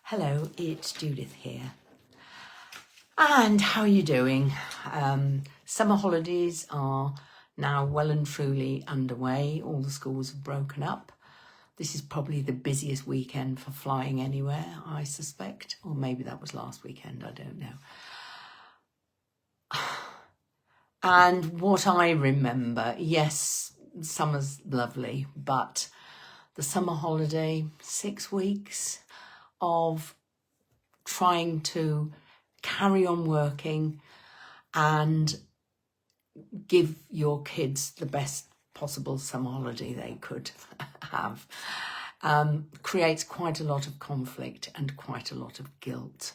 Hello, it's Judith here. And how are you doing? Summer holidays are now well and truly underway. All the schools have broken up. This is probably the busiest weekend for flying anywhere, I suspect. Or maybe that was last weekend, I don't know. And what I remember, yes, summer's lovely, but the summer holiday, 6 weeks of trying to carry on working and give your kids the best possible summer holiday they could have, creates quite a lot of conflict and quite a lot of guilt.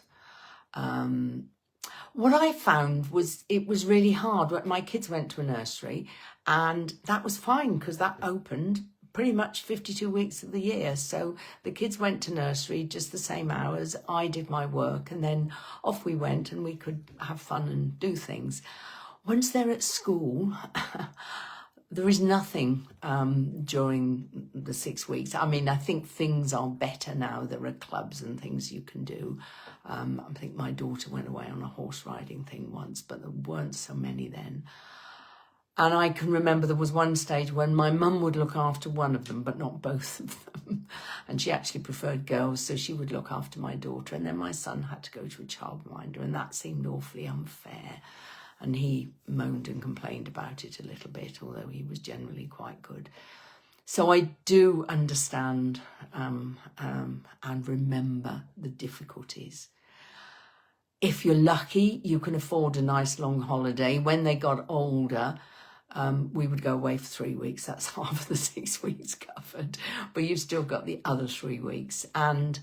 What I found was it was really hard. My kids went to a nursery and that was fine because that opened pretty much 52 weeks of the year. So the kids went to nursery just the same hours. I did my work and then off we went and we could have fun and do things. Once they're at school, there is nothing during the 6 weeks. I mean, I think things are better now. There are clubs and things you can do. I think my daughter went away on a horse riding thing once, but there weren't so many then. And I can remember there was one stage when my mum would look after one of them, but not both of them. And she actually preferred girls, so she would look after my daughter. And then my son had to go to a childminder, and that seemed awfully unfair. And he moaned and complained about it a little bit, although he was generally quite good. So I do understand and remember the difficulties. If you're lucky, you can afford a nice long holiday. When they got older, we would go away for 3 weeks. That's half of the 6 weeks covered. But you've still got the other 3 weeks. And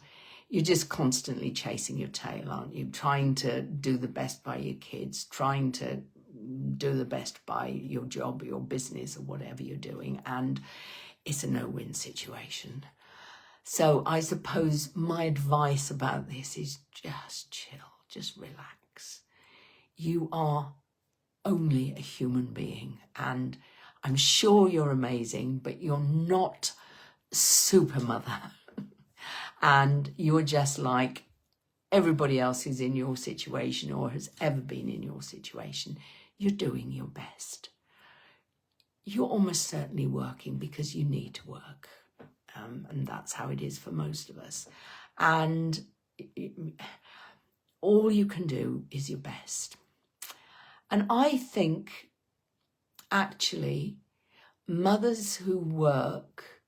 you're just constantly chasing your tail, aren't you? Trying to do the best by your kids, trying to do the best by your job, your business, or whatever you're doing. And it's a no-win situation. So I suppose my advice about this is just chill, just relax. You are only a human being, and I'm sure you're amazing, but you're not super mother. And you're just like everybody else who's in your situation or has ever been in your situation. You're doing your best. You're almost certainly working because you need to work. And that's how it is for most of us. And all you can do is your best. And I think, actually, mothers who work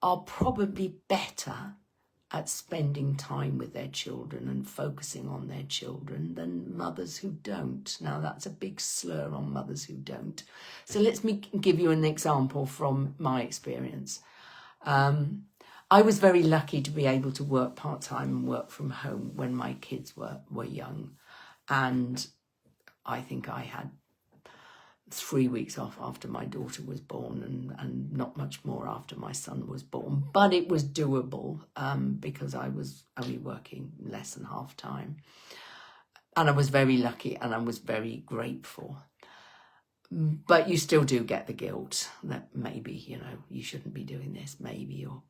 are probably better at spending time with their children and focusing on their children than mothers who don't. Now, that's a big slur on mothers who don't. So let me give you an example from my experience. I was very lucky to be able to work part-time and work from home when my kids were young. And I think I had 3 weeks off after my daughter was born and not much more after my son was born. But it was doable because I was only working less than half time. And I was very lucky and I was very grateful. But you still do get the guilt that maybe, you shouldn't be doing this. Maybe you're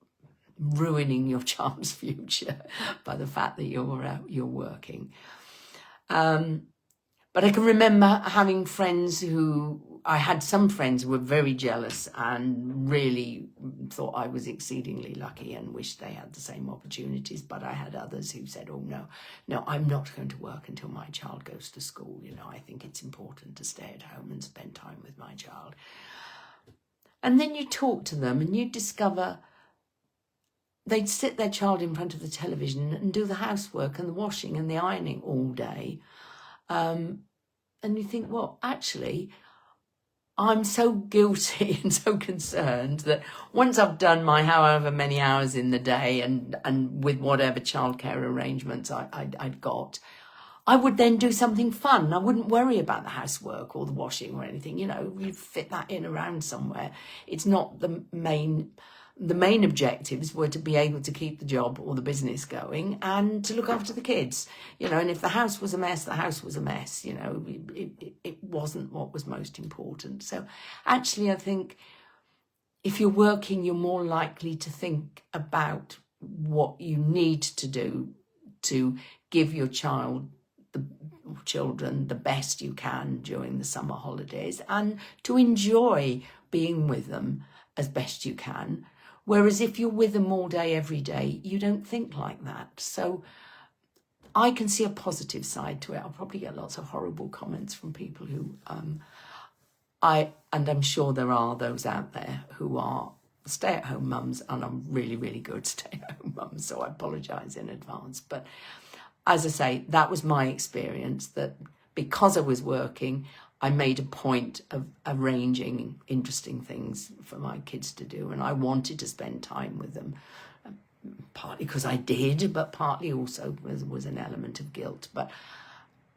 ruining your child's future by the fact that you're working. But I can remember having I had some friends who were very jealous and really thought I was exceedingly lucky and wished they had the same opportunities. But I had others who said, oh, no, I'm not going to work until my child goes to school. I think it's important to stay at home and spend time with my child. And then you talk to them and you discover they'd sit their child in front of the television and do the housework and the washing and the ironing all day. And you think, well, actually, I'm so guilty and so concerned that once I've done my however many hours in the day and with whatever childcare arrangements I'd got, I would then do something fun. I wouldn't worry about the housework or the washing or anything. You fit that in around somewhere. It's not the main objectives were to be able to keep the job or the business going and to look after the kids, and if the house was a mess, the house was a mess, it wasn't what was most important. So actually, I think if you're working, you're more likely to think about what you need to do to give your children the best you can during the summer holidays, and to enjoy being with them as best you can. Whereas if you're with them all day, every day, you don't think like that. So I can see a positive side to it. I'll probably get lots of horrible comments from people who, and I'm sure there are those out there who are stay-at-home mums, and I'm really, really good stay-at-home mums, so I apologise in advance. But as I say, that was my experience, that because I was working, I made a point of arranging interesting things for my kids to do, and I wanted to spend time with them, partly because I did, but partly also was an element of guilt. But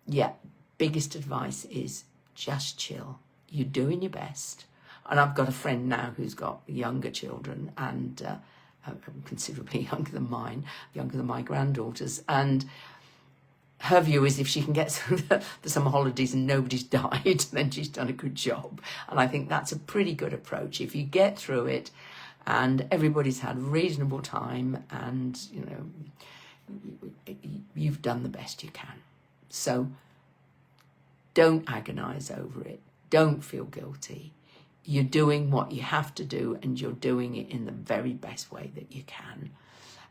yeah, biggest advice is just chill. You're doing your best. And I've got a friend now who's got younger children, and considerably younger than mine, younger than my granddaughters. And her view is if she can get through the summer holidays and nobody's died, then she's done a good job. And I think that's a pretty good approach. If you get through it and everybody's had reasonable time, and, you know, you've done the best you can. So don't agonise over it. Don't feel guilty. You're doing what you have to do, and you're doing it in the very best way that you can.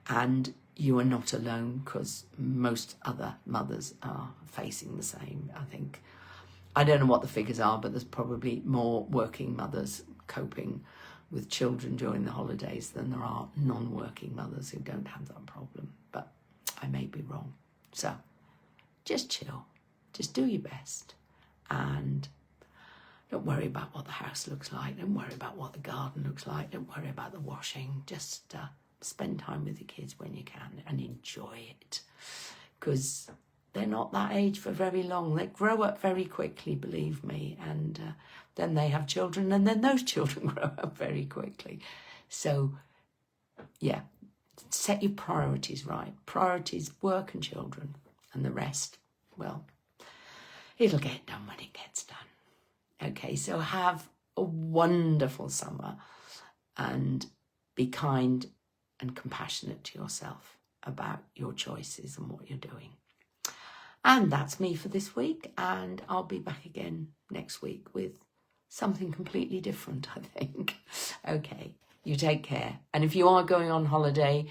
And you are not alone, because most other mothers are facing the same, I think. I don't know what the figures are, but there's probably more working mothers coping with children during the holidays than there are non-working mothers who don't have that problem. But I may be wrong. So just chill. Just do your best. And don't worry about what the house looks like. Don't worry about what the garden looks like. Don't worry about the washing. Just spend time with the kids when you can and enjoy it. Because they're not that age for very long. They grow up very quickly, believe me. And then they have children, and then those children grow up very quickly. So, yeah, set your priorities right. Priorities, work and children. And the rest, well, it'll get done when it gets done. Okay, so have a wonderful summer, and be kind and compassionate to yourself about your choices and what you're doing. And that's me for this week, and I'll be back again next week with something completely different, I think. Okay, you take care. And if you are going on holiday,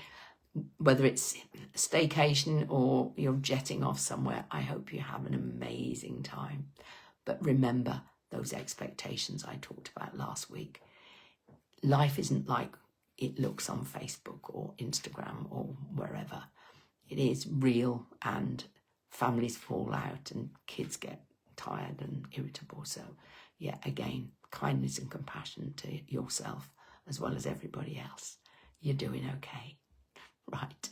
whether it's staycation or you're jetting off somewhere, I hope you have an amazing time. But remember those expectations I talked about last week. Life isn't like it looks on Facebook or Instagram or wherever. It is real, and families fall out and kids get tired and irritable. So yeah, again, kindness and compassion to yourself as well as everybody else. You're doing okay. Right.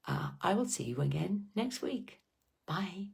I will see you again next week. Bye.